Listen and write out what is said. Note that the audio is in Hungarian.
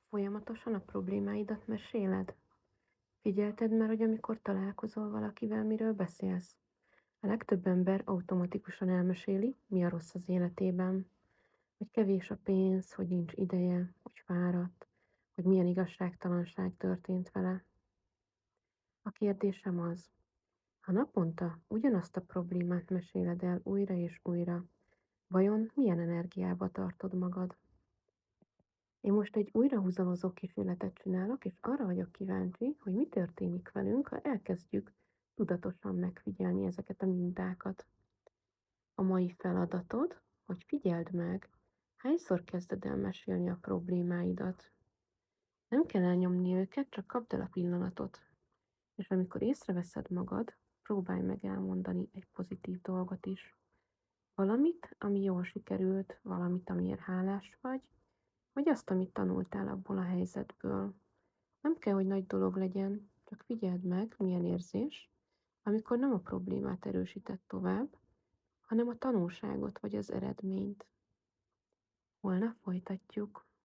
Folyamatosan a problémáidat meséled? Figyelted már, hogy amikor találkozol valakivel, miről beszélsz? A legtöbb ember automatikusan elmeséli, mi a rossz az életében, hogy kevés a pénz, hogy nincs ideje, hogy fáradt, hogy milyen igazságtalanság történt vele. A kérdésem az, ha naponta ugyanazt a problémát meséled el újra és újra, vajon milyen energiába tartod magad? Én most egy újrahúzalozó kísérletet csinálok, és arra vagyok kíváncsi, hogy mi történik velünk, ha elkezdjük tudatosan megfigyelni ezeket a mintákat. A mai feladatod, hogy figyeld meg, hányszor kezded el mesélni a problémáidat. Nem kell elnyomni őket, csak kapd el a pillanatot. És amikor észreveszed magad, próbálj meg elmondani egy pozitív dolgot is. Valamit, ami jól sikerült, valamit, amiért hálás vagy azt, amit tanultál abból a helyzetből. Nem kell, hogy nagy dolog legyen, csak figyeld meg, milyen érzés, amikor nem a problémát erősíted tovább, hanem a tanulságot vagy az eredményt. Holnap folytatjuk.